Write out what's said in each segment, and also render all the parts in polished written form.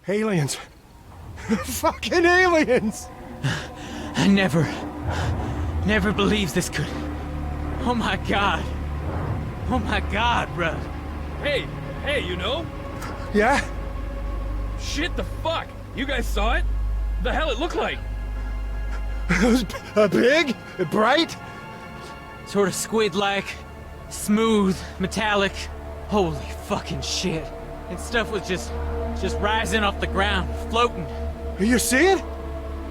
Aliens. Fucking aliens! I never believed this could... Oh my god. Oh my god, bruh. Hey, you know? Yeah? Shit, the fuck? You guys saw it? The hell it looked like? It was big, bright. Sort of squid-like, smooth, metallic. Holy fucking shit. And stuff was just rising off the ground, floating. You see it?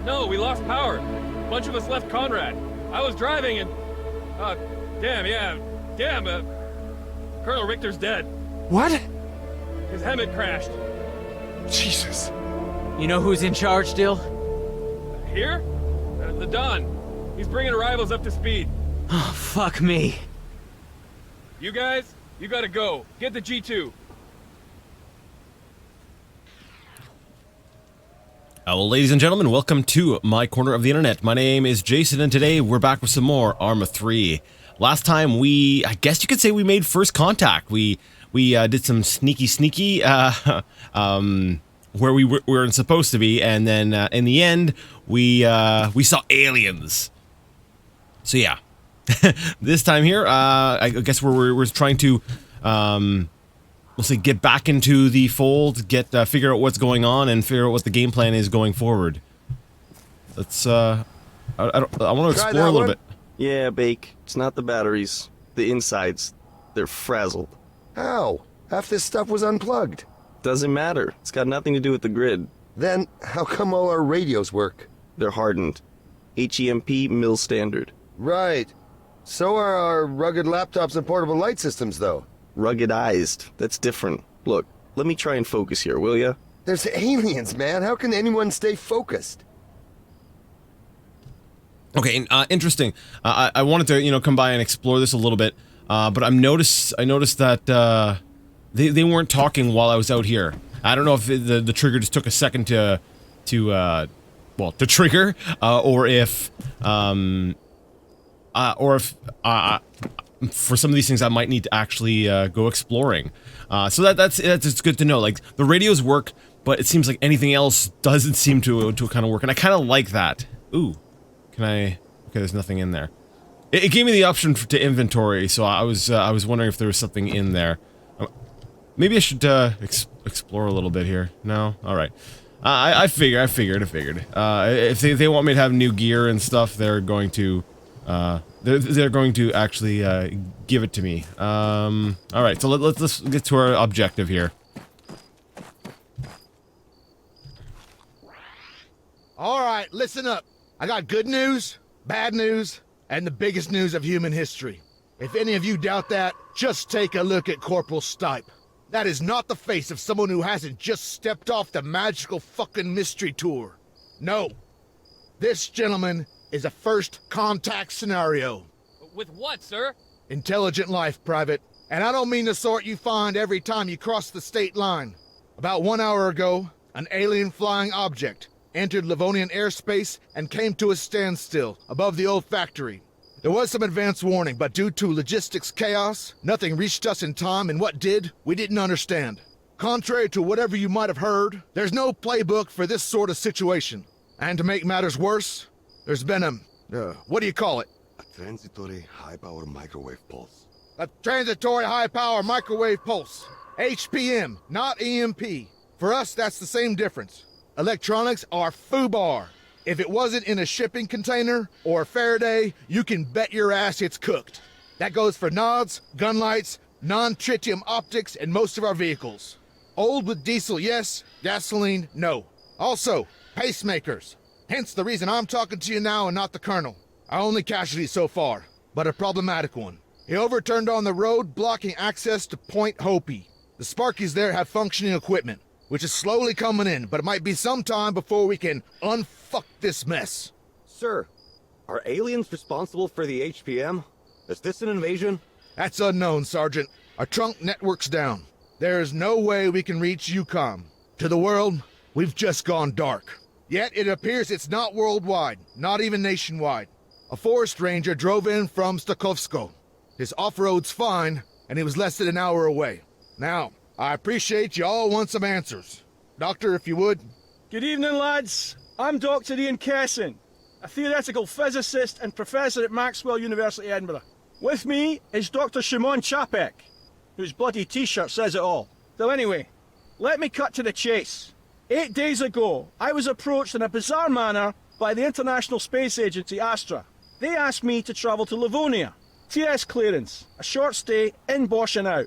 No, we lost power. A bunch of us left Conrad. I was driving and... Colonel Richter's dead. What? His Hemet crashed. Jesus. You know who's in charge still? Here? The Don. He's bringing arrivals up to speed. Oh, fuck me. You guys, you gotta go. Get the G2. Well, ladies and gentlemen, welcome to my corner of the internet. My name is Jason, and today we're back with some more Arma 3. Last time I guess you could say we made first contact. We did some sneaky, where we weren't supposed to be, and then in the end, we saw aliens. So yeah, this time here, I guess we're trying to, we'll say, get back into the fold, figure out what's going on, and figure out what the game plan is going forward. Let's I want to explore a little bit. Yeah, Bake. It's not the batteries. The insides. They're frazzled. How? Half this stuff was unplugged. Doesn't matter. It's got nothing to do with the grid. Then, how come all our radios work? They're hardened. HEMP mill standard. Right. So are our rugged laptops and portable light systems, though. Ruggedized. That's different. Look, let me try and focus here, will ya? There's aliens, man. How can anyone stay focused? Okay, interesting. I wanted to, come by and explore this a little bit, but I noticed that they weren't talking while I was out here. I don't know if the trigger just took a second to trigger, or if for some of these things I might need to actually go exploring. So that's good to know. Like, the radios work, but it seems like anything else doesn't seem to kind of work, and I kind of like that. Ooh. Can I... Okay, there's nothing in there. It gave me the option to inventory, so I was wondering if there was something in there. Maybe I should explore a little bit here. No? Alright. I figured. If they want me to have new gear and stuff, they're going to... they're going to actually give it to me. Alright, so let's get to our objective here. Alright, listen up. I got good news, bad news, and the biggest news of human history. If any of you doubt that, just take a look at Corporal Stipe. That is not the face of someone who hasn't just stepped off the magical fucking mystery tour. No. This gentleman is a first contact scenario. With what, sir? Intelligent life, Private. And I don't mean the sort you find every time you cross the state line. About 1 hour ago, an alien flying object entered Livonian airspace and came to a standstill above the old factory. There was some advance warning, but due to logistics chaos, nothing reached us in time, and what did, we didn't understand. Contrary to whatever you might have heard, there's no playbook for this sort of situation. And to make matters worse, there's been what do you call it? A transitory high-power microwave pulse. A transitory high-power microwave pulse. HPM, not EMP. For us, that's the same difference. Electronics are FUBAR. If it wasn't in a shipping container or a Faraday, you can bet your ass it's cooked. That goes for nods, gun lights, non-tritium optics, and most of our vehicles. Old with diesel, yes. Gasoline, no. Also, pacemakers. Hence the reason I'm talking to you now and not the Colonel. Our only casualty so far, but a problematic one. He overturned on the road, blocking access to Point Hopi. The Sparkies there have functioning equipment, which is slowly coming in, but it might be some time before we can unfuck this mess. Sir, are aliens responsible for the HPM? Is this an invasion? That's unknown, Sergeant. Our trunk network's down. There is no way we can reach UCOM. To the world, we've just gone dark. Yet it appears it's not worldwide, not even nationwide. A forest ranger drove in from Stakhovsko. His off-road's fine, and he was less than an hour away. Now, I appreciate you all want some answers. Doctor, if you would. Good evening, lads. I'm Dr. Ian Kesson, a theoretical physicist and professor at Maxwell University, Edinburgh. With me is Dr. Shimon Chapek, whose bloody t-shirt says it all. So anyway, let me cut to the chase. 8 days ago, I was approached in a bizarre manner by the International Space Agency, Astra. They asked me to travel to Livonia. TS clearance, a short stay, in Bosch and out.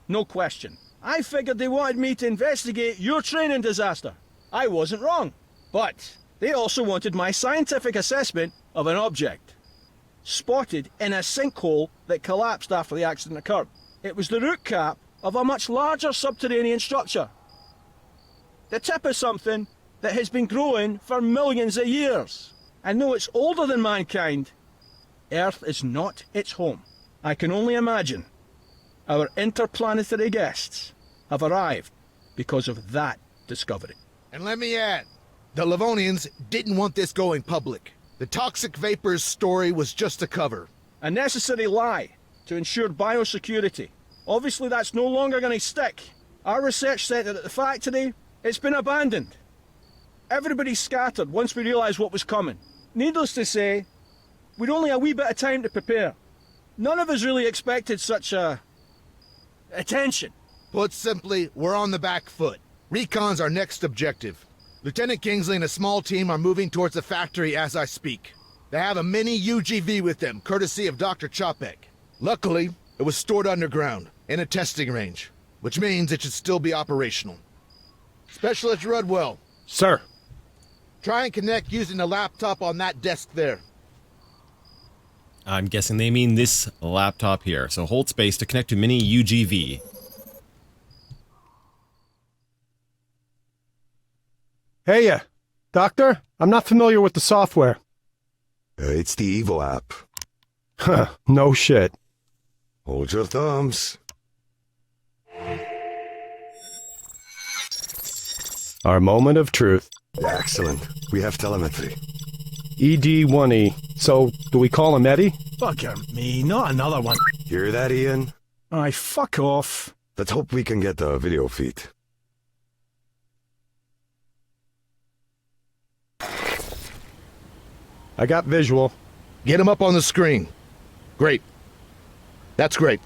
No question. I figured they wanted me to investigate your training disaster. I wasn't wrong. But they also wanted my scientific assessment of an object spotted in a sinkhole that collapsed after the accident occurred. It was the root cap of a much larger subterranean structure. The tip of something that has been growing for millions of years. And though it's older than mankind, Earth is not its home. I can only imagine our interplanetary guests have arrived because of that discovery. And let me add, the Livonians didn't want this going public. The toxic vapors story was just a cover. A necessary lie to ensure biosecurity. Obviously that's no longer going to stick. Our research centre at the factory, it's been abandoned. Everybody scattered once we realised what was coming. Needless to say, we'd only a wee bit of time to prepare. None of us really expected such attention. Put simply, we're on the back foot. Recon's our next objective. Lieutenant Kingsley and a small team are moving towards the factory as I speak. They have a mini UGV with them, courtesy of Dr. Chapek. Luckily, it was stored underground, in a testing range, which means it should still be operational. Specialist Rudwell. Sir. Try and connect using the laptop on that desk there. I'm guessing they mean this laptop here. So hold space to connect to mini UGV. Hey, Doctor? I'm not familiar with the software. It's the Evo app. Huh, no shit. Hold your thumbs. Our moment of truth. Excellent. We have telemetry. ED1E. So, do we call him Eddie? Bugger me, not another one. Hear that, Ian? Aye, fuck off. Let's hope we can get the video feed. I got visual. Get him up on the screen. Great. That's great.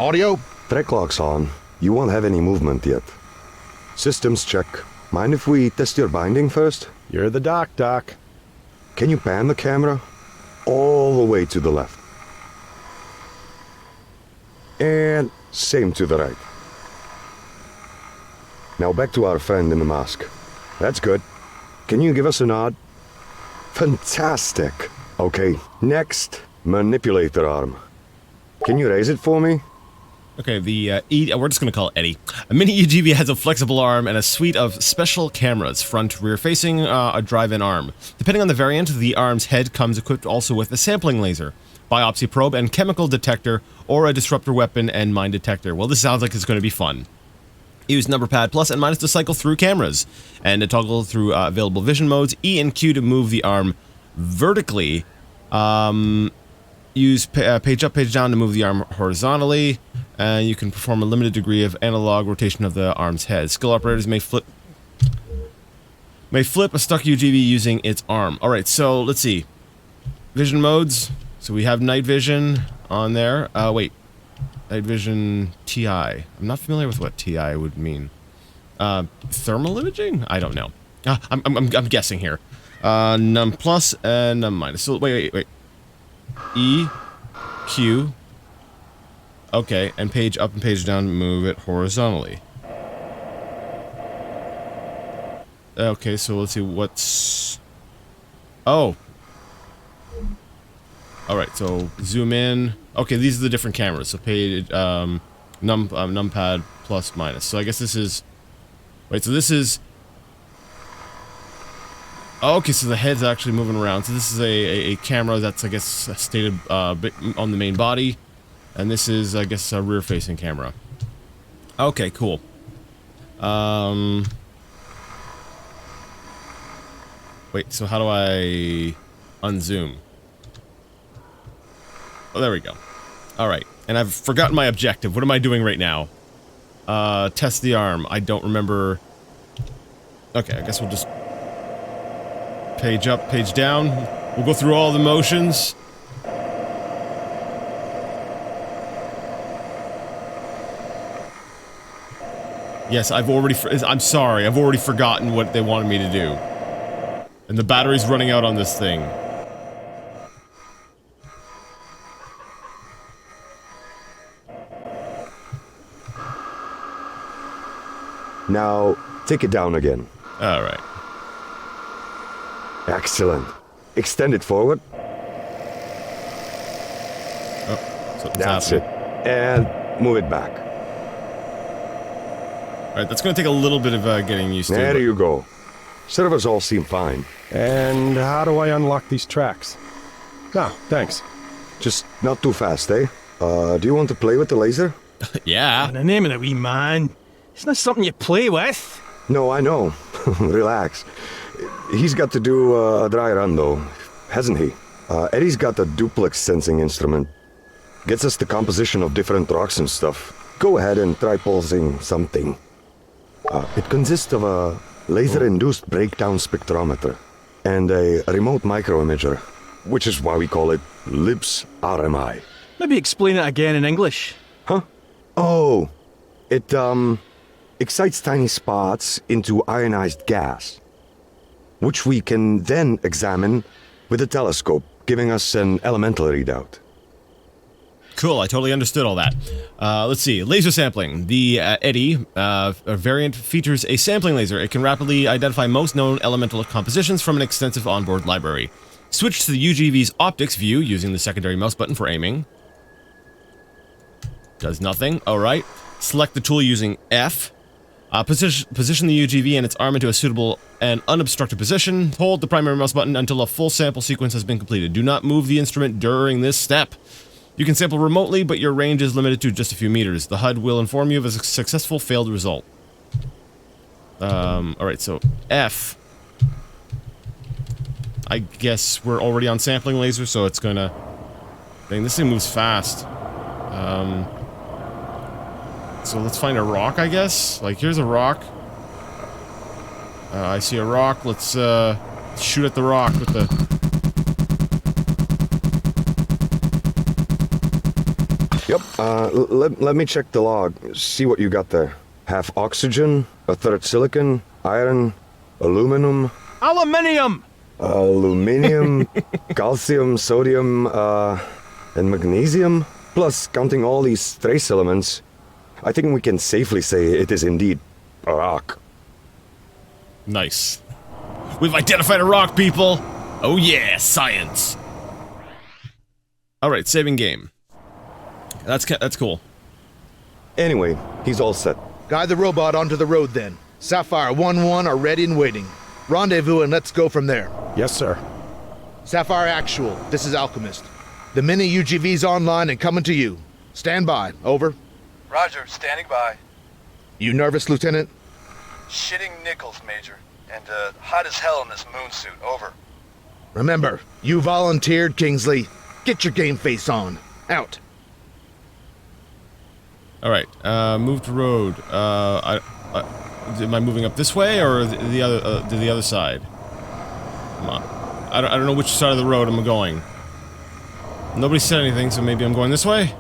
Audio? Track lock's on. You won't have any movement yet. Systems check. Mind if we test your binding first? You're the doc. Can you pan the camera? All the way to the left. And same to the right. Now back to our friend in the mask. That's good. Can you give us a nod? Fantastic. Okay, next, manipulator arm. Can you raise it for me? Okay, we're just going to call it Eddie. A mini UGV has a flexible arm and a suite of special cameras, front, rear facing, a drive-in arm. Depending on the variant, the arm's head comes equipped also with a sampling laser, biopsy probe, and chemical detector, or a disruptor weapon and mine detector. Well, this sounds like it's going to be fun. Use number pad plus and minus to cycle through cameras, and to toggle through available vision modes. E and Q to move the arm vertically. Use page up, page down to move the arm horizontally, and you can perform a limited degree of analog rotation of the arm's head. Skill operators may flip a stuck UGV using its arm. All right, so let's see. Vision modes. So we have night vision on there. Wait. Night vision TI. I'm not familiar with what TI would mean. Thermal imaging? I don't know. I'm guessing here. Num plus and num minus. So wait. E, Q. Okay, and page up and page down, move it horizontally. Okay, so let's see what's... Oh. Alright, so zoom in. Okay, these are the different cameras. So page, numpad plus minus. So I guess this is... Wait, so this is... Oh, okay, so the head's actually moving around. So this is a camera that's, I guess, stated on the main body. And this is, I guess, a rear-facing camera. Okay, cool. Wait, so how do I unzoom? Oh, there we go. Alright, and I've forgotten my objective. What am I doing right now? Test the arm. I don't remember... Okay, I guess we'll just page up, page down. We'll go through all the motions. Yes, I'm sorry, I've already forgotten what they wanted me to do. And the battery's running out on this thing. Now, take it down again. Alright. Excellent. Extend it forward. Oh, that's it. And move it back. Alright, that's gonna take a little bit of getting used to. There you go. Servers all seem fine. And how do I unlock these tracks? Oh, thanks. Just not too fast, eh? Do you want to play with the laser? Yeah. In the name of the wee man. It's not something you play with. No, I know. Relax. He's got to do a dry run, though, hasn't he? Eddie's got a duplex sensing instrument. Gets us the composition of different rocks and stuff. Go ahead and try pulsing something. It consists of a laser-induced breakdown spectrometer and a remote microimager, which is why we call it LIBS RMI. Maybe explain it again in English. Huh? Oh, it, excites tiny spots into ionized gas, which we can then examine with a telescope, giving us an elemental readout. Cool, I totally understood all that. Let's see, laser sampling. The Eddie variant features a sampling laser. It can rapidly identify most known elemental compositions from an extensive onboard library. Switch to the UGV's optics view using the secondary mouse button for aiming. Does nothing, alright. Select the tool using F. Position the UGV and its arm into a suitable and unobstructed position. Hold the primary mouse button until a full sample sequence has been completed. Do not move the instrument during this step. You can sample remotely, but your range is limited to just a few meters. The HUD will inform you of a successful failed result. Alright, so F. I guess we're already on sampling laser, so it's gonna... Dang, this thing moves fast. So let's find a rock, I guess. Like, here's a rock. I see a rock. Let's shoot at the rock with the... Yep, let me check the log. See what you got there. Half oxygen, a third silicon, iron, aluminum... Aluminium! Aluminium, calcium, sodium, and magnesium. Plus, counting all these trace elements, I think we can safely say it is indeed a rock. Nice. We've identified a rock, people! Oh yeah, science! Alright, saving game. That's cool. Anyway, he's all set. Guide the robot onto the road then. Sapphire 1-1 are ready and waiting. Rendezvous and let's go from there. Yes, sir. Sapphire Actual, this is Alchemist. The mini UGV's online and coming to you. Stand by, over. Roger, standing by. You nervous, Lieutenant? Shitting nickels, Major. And, hot as hell in this moon suit, over. Remember, you volunteered, Kingsley. Get your game face on. Out. Alright, move to road. Am I moving up this way or the other side? Come on. I don't know which side of the road I'm going. Nobody said anything, so maybe I'm going this way?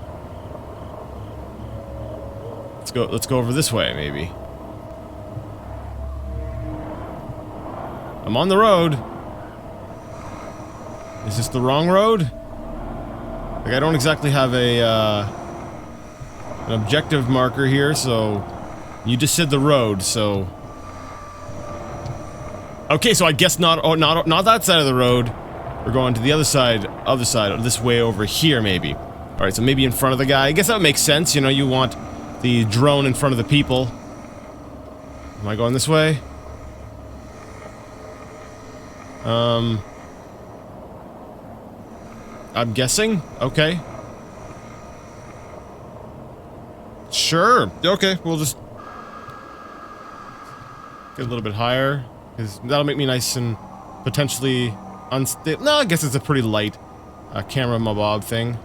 Let's go over this way, maybe. I'm on the road. Is this the wrong road? Like, I don't exactly have an objective marker here, so... You just said the road, so... Okay, so I guess not that side of the road. We're going to the other side, this way over here, maybe. Alright, so maybe in front of the guy. I guess that makes sense, you know, you want the drone in front of the people. Am I going this way? I'm guessing? Okay. Sure. Okay, we'll just... get a little bit higher, because that'll make me nice and potentially unstable. No, I guess it's a pretty light camera mabob thing.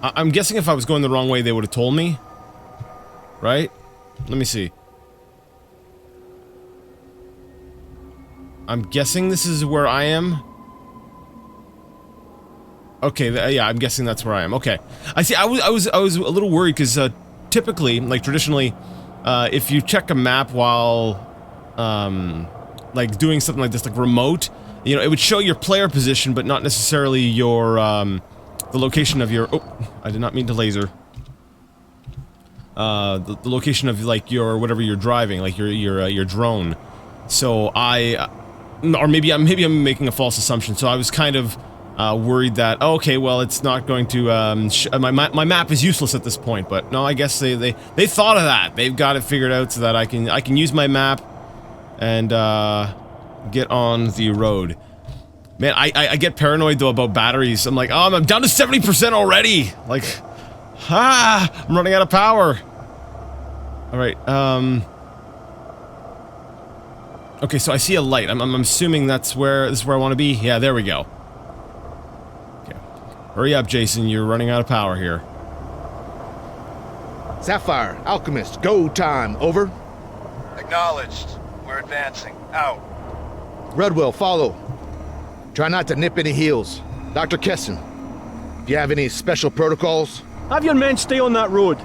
I'm guessing if I was going the wrong way, they would have told me. Right? Let me see. I'm guessing this is where I am. Okay, yeah, I'm guessing that's where I am. Okay. I see, I was a little worried because, typically, like, traditionally, if you check a map while, like, doing something like this, like, remote, you know, it would show your player position, but not necessarily your, the location of your... Oh, I did not mean to laser. The location of, like, your, whatever you're driving, like, your drone. So or maybe I'm making a false assumption, so I was kind of... worried that, oh, okay, well, it's not going to, my map is useless at this point, but no, I guess they thought of that. They've got it figured out so that I can use my map and, get on the road. Man, I get paranoid, though, about batteries. I'm like, oh, I'm down to 70% already! Like, I'm running out of power! Alright, okay, so I see a light. I'm assuming this is where I want to be. Yeah, there we go. Hurry up, Jason, you're running out of power here. Sapphire, Alchemist, go time, over. Acknowledged. We're advancing. Out. Redwell, follow. Try not to nip any heels. Dr. Kessin, do you have any special protocols? Have your men stay on that road.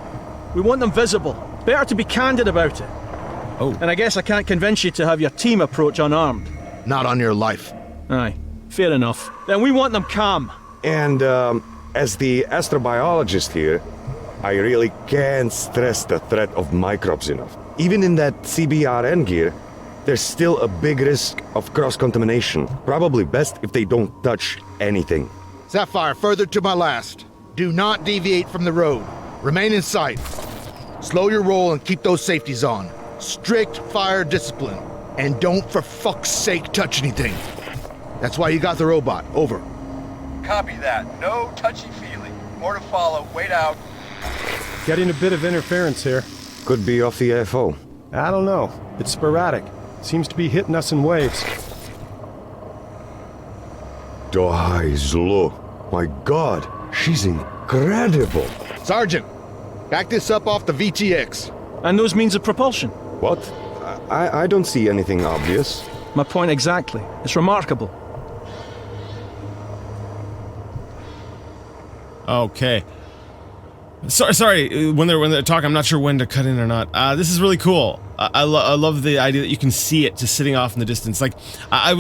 We want them visible. Better to be candid about it. Oh. And I guess I can't convince you to have your team approach unarmed. Not on your life. Aye, fair enough. Then we want them calm. And, as the astrobiologist here, I really can't stress the threat of microbes enough. Even in that CBRN gear, there's still a big risk of cross-contamination. Probably best if they don't touch anything. Sapphire, further to my last. Do not deviate from the road. Remain in sight. Slow your roll and keep those safeties on. Strict fire discipline. And don't for fuck's sake touch anything. That's why you got the robot. Over. Copy that. No touchy-feely. More to follow. Wait out. Getting a bit of interference here. Could be off the FO. I don't know. It's sporadic. Seems to be hitting us in waves. Look. My god, she's incredible. Sergeant, back this up off the VTX. And those means of propulsion. What? I don't see anything obvious. My point exactly. It's remarkable. Okay. Sorry, when they're talking, I'm not sure when to cut in or not. This is really cool. I love the idea that you can see it just sitting off in the distance. Like, I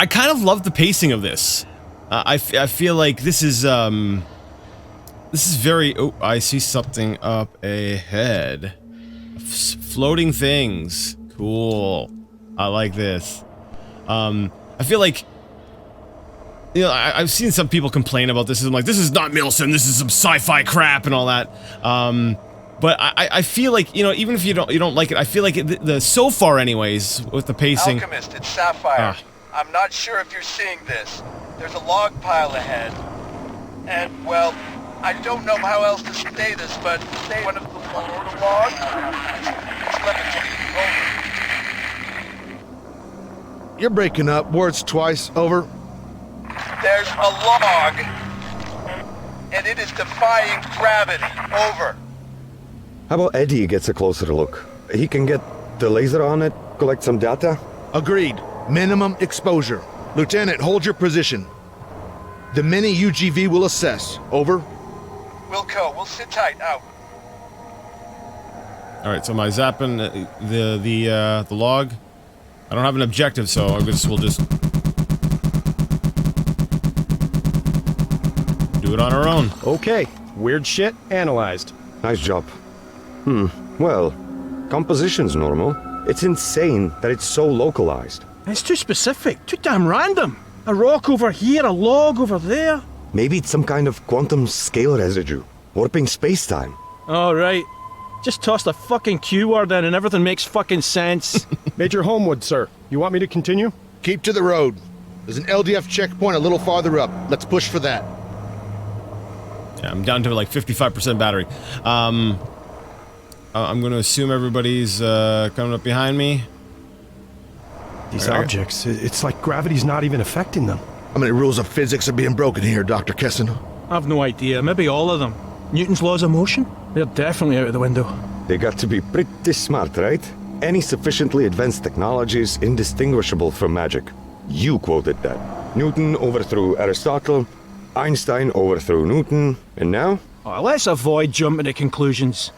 kind of love the pacing of this. I feel like this is very... Oh, I see something up ahead. Floating things. Cool. I like this. I feel like... You know, I've seen some people complain about this. I'm like, this is not Milson. This is some sci-fi crap and all that. But I feel like, you know, even if you don't like it, I feel like the so far, anyways, with the pacing. Alchemist, it's Sapphire. I'm not sure if you're seeing this. There's a log pile ahead, and well, I don't know how else to say this, but one of the logs. It's over. You're breaking up. Words twice. Over. There's a log, and it is defying gravity. Over. How about Eddie gets a closer look? He can get the laser on it, collect some data? Agreed. Minimum exposure. Lieutenant, hold your position. The mini UGV will assess. Over. Wilco, we'll sit tight. Out. All right, so am I zapping the log? I don't have an objective, so I guess we'll just do it on our own. Okay. Weird shit analyzed. Nice job. Well, composition's normal. It's insane that it's so localized. It's too specific, too damn random. A rock over here, a log over there. Maybe it's some kind of quantum scale residue, warping space-time. All right. Just toss the fucking Q word in and everything makes fucking sense. Major Homewood, sir. You want me to continue? Keep to the road. There's an LDF checkpoint a little farther up. Let's push for that. Yeah, I'm down to like 55% battery. I'm going to assume everybody's coming up behind me. These objects, it's like gravity's not even affecting them. How many rules of physics are being broken here, Dr. Kessin? I've no idea. Maybe all of them. Newton's laws of motion? They're definitely out of the window. They got to be pretty smart, right? Any sufficiently advanced technology is indistinguishable from magic. You quoted that. Newton overthrew Aristotle, Einstein overthrew Newton, and now? Oh, let's avoid jumping to conclusions.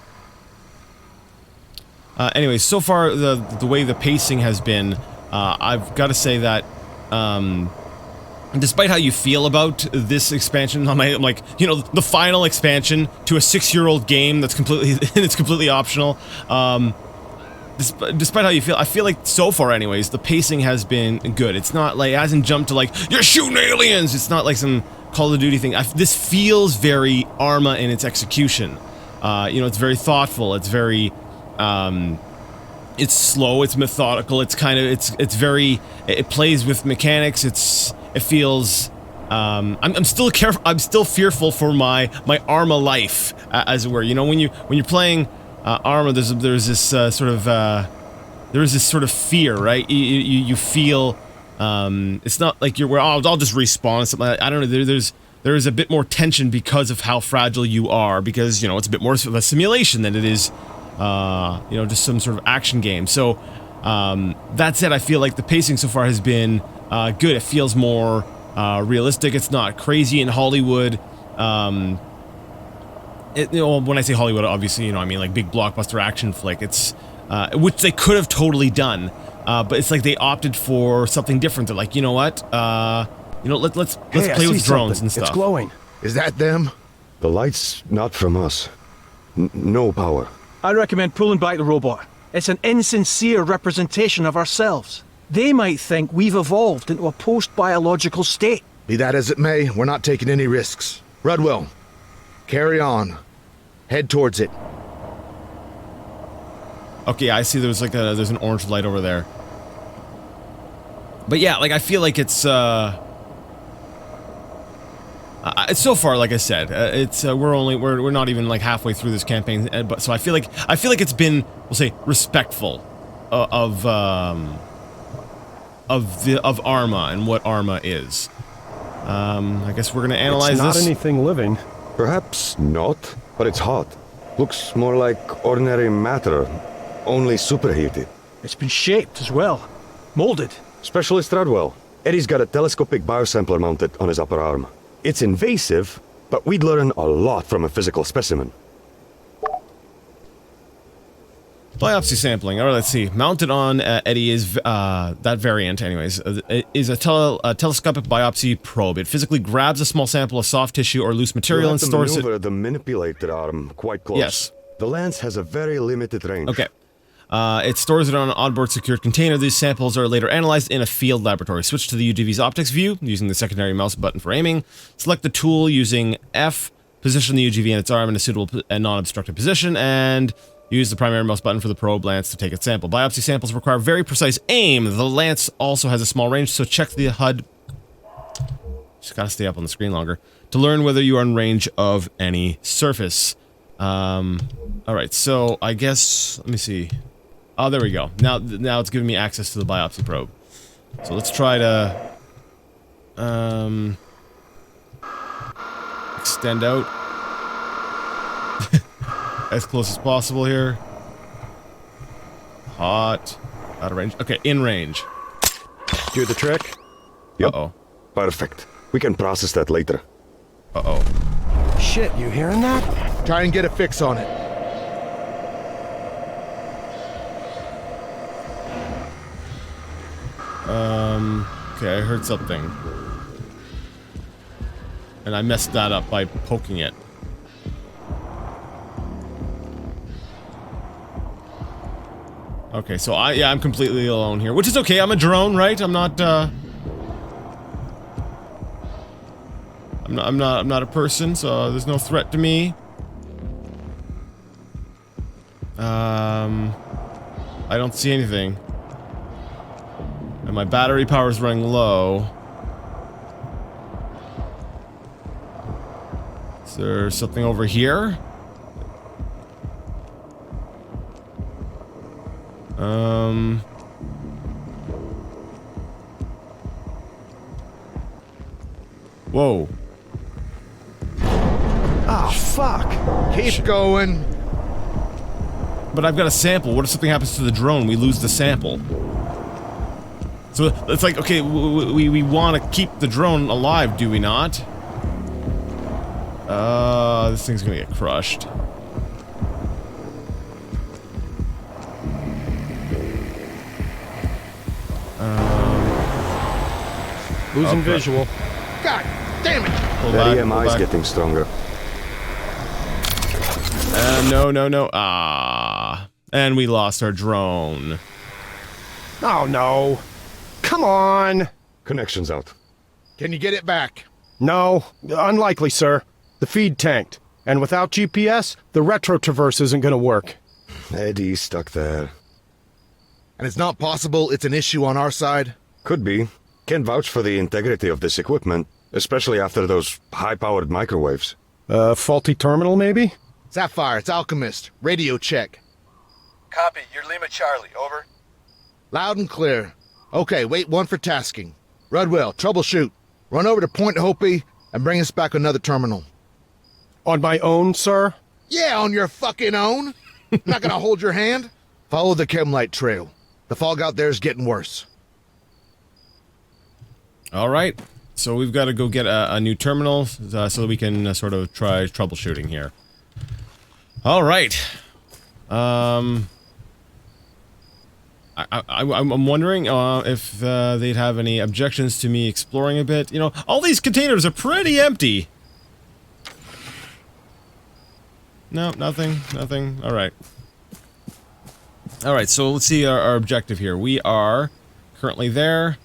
Anyway, so far the way the pacing has been, I've got to say that despite how you feel about this expansion, I'm like, you know, the final expansion to a 6-year-old game that's completely optional. Despite how you feel, I feel like so far, anyways, the pacing has been good. It's not like, it hasn't jumped to like, you're shooting aliens. It's not like some Call of Duty thing. This feels very Arma in its execution. You know, it's very thoughtful. It's very, it's slow. It's methodical. It's kind of, it's very, it plays with mechanics. It feels, I'm still careful. I'm still fearful for my Arma life, as it were. You know, when you're playing Arma, there's this sort of fear, right? You feel, it's not like you're, I'll just respawn and something like that. I don't know. There's a bit more tension because of how fragile you are, because, you know, it's a bit more of a simulation than it is, you know, just some sort of action game. So, that said, I feel like the pacing so far has been good. It feels more realistic. It's not crazy in Hollywood. You know, when I say Hollywood, obviously, you know, I mean like big blockbuster action flick. It's which they could have totally done, but it's like they opted for something different. They're like, you know what, you know, let's play with drones and stuff. It's glowing. Is that them? The light's not from us. No power. I recommend pulling back the robot. It's an insincere representation of ourselves. They might think we've evolved into a post-biological state. Be that as it may, we're not taking any risks. Rudwell, carry on. Head towards it. Okay, I see there's like there's an orange light over there. But yeah, like I feel like it's so far, like I said, it's we're not even like halfway through this campaign, but so I feel like it's been, we'll say, respectful of Arma and what Arma is. I guess we're gonna analyze this. It's not anything living. Perhaps not, but it's hot. Looks more like ordinary matter, only superheated. It's been shaped as well. Molded. Specialist Rudwell. Eddie's got a telescopic biosampler mounted on his upper arm. It's invasive, but we'd learn a lot from a physical specimen. Biopsy sampling. All right, let's see. Mounted on Eddie is that variant, anyways, is a telescopic biopsy probe. It physically grabs a small sample of soft tissue or loose material and stores it. Maneuver the manipulator arm quite close. Yes. The lens has a very limited range. Okay. It stores it on an onboard secured container. These samples are later analyzed in a field laboratory. Switch to the UGV's optics view using the secondary mouse button for aiming. Select the tool using F. Position the UGV in its arm in a suitable and non-obstructed position, and use the primary mouse button for the probe lance to take its sample. Biopsy samples require very precise aim. The lance also has a small range, so check the HUD. Just gotta stay up on the screen longer to learn whether you are in range of any surface. Alright, so I guess, let me see. Oh, there we go. Now it's giving me access to the biopsy probe. So let's try to extend out as close as possible here. Hot. Out of range. Okay, in range. Do the trick? Yep. Uh-oh. Perfect. We can process that later. Uh-oh. Shit, you hearing that? Try and get a fix on it. Okay, I heard something. And I messed that up by poking it. Okay, so I'm completely alone here, which is okay. I'm a drone, right? I'm not I'm not a person, so there's no threat to me. I don't see anything. And my battery power is running low. Is there something over here? Whoa. fuck? Keep going. But I've got a sample. What if something happens to the drone? We lose the sample. So it's like, okay, we want to keep the drone alive, do we not? This thing's gonna get crushed. Losing visual. God damn it! That EMI's getting stronger. No. Ah. And we lost our drone. Oh, no. Come on. Connection's out. Can you get it back? No, unlikely, sir. The feed tanked. And without GPS, the retro traverse isn't gonna work. Eddie's stuck there. And it's not possible it's an issue on our side? Could be. Can't vouch for the integrity of this equipment, especially after those high-powered microwaves. Faulty terminal, maybe? Sapphire, it's Alchemist. Radio check. Copy, you're Lima Charlie, over. Loud and clear. Okay, wait one for tasking. Rudwell, troubleshoot. Run over to Point Hopi and bring us back another terminal. On my own, sir? Yeah, on your fucking own. Not gonna hold your hand. Follow the chem-light trail. The fog out there is getting worse. Alright. So we've got to go get a new terminal so that we can sort of try troubleshooting here. Alright. I'm wondering if they'd have any objections to me exploring a bit. You know, all these containers are pretty empty. No, nothing. Alright. Alright, so let's see our objective here. We are currently there.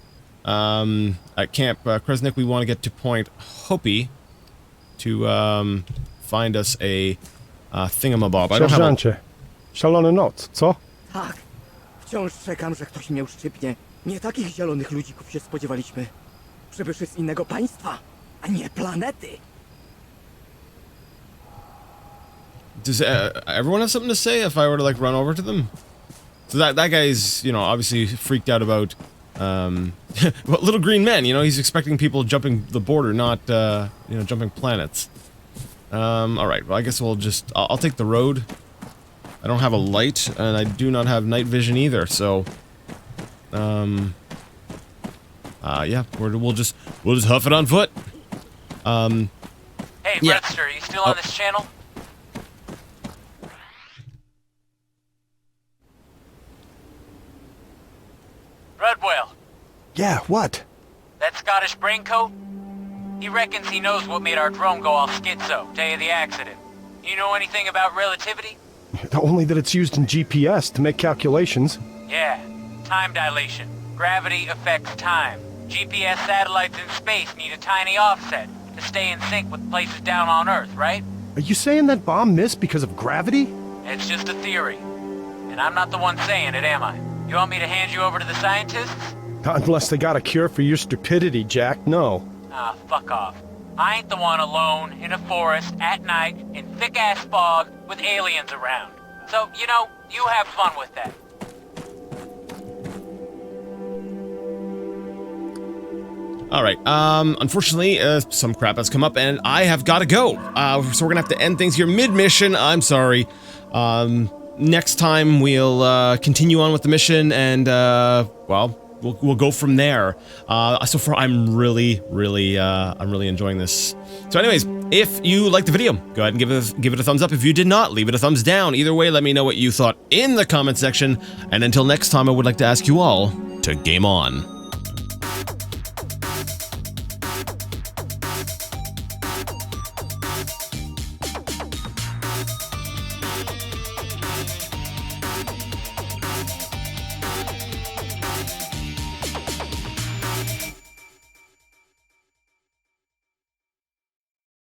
At Camp Kresnik, we want to get to Point Hopi to find us a thingamabob. I don't have Sierżancie, szalona noc, co? Tak. Wciąż czekam, że ktoś mnie uszczypnie. Nie takich zielonych ludzików się spodziewaliśmy. Przybyszy z innego państwa, a nie planety. Does everyone have something to say if I were to, like, run over to them? So that guy's, you know, obviously freaked out about, well, little green men, you know, he's expecting people jumping the border, not, you know, jumping planets. Alright, well, I guess we'll just, I'll take the road. I don't have a light, and I do not have night vision either, so, yeah, we'll just huff it on foot. Hey, yeah. Redster, are you still on this channel? Rudwell. Yeah, what? That Scottish braincoat? He reckons he knows what made our drone go all schizo, day of the accident. You know anything about relativity? Only that it's used in GPS to make calculations. Yeah, time dilation. Gravity affects time. GPS satellites in space need a tiny offset to stay in sync with places down on Earth, right? Are you saying that bomb missed because of gravity? It's just a theory. And I'm not the one saying it, am I? You want me to hand you over to the scientists? Not unless they got a cure for your stupidity, Jack, no. Ah, fuck off. I ain't the one alone in a forest at night in thick-ass fog with aliens around. So, you know, you have fun with that. Alright, unfortunately, some crap has come up and I have got to go. So we're gonna have to end things here mid-mission, I'm sorry. Next time we'll, continue on with the mission and, well, we'll go from there. So far, I'm really enjoying this. So anyways, if you liked the video, go ahead and give it a thumbs up. If you did not, leave it a thumbs down. Either way, let me know what you thought in the comment section. And until next time, I would like to ask you all to game on.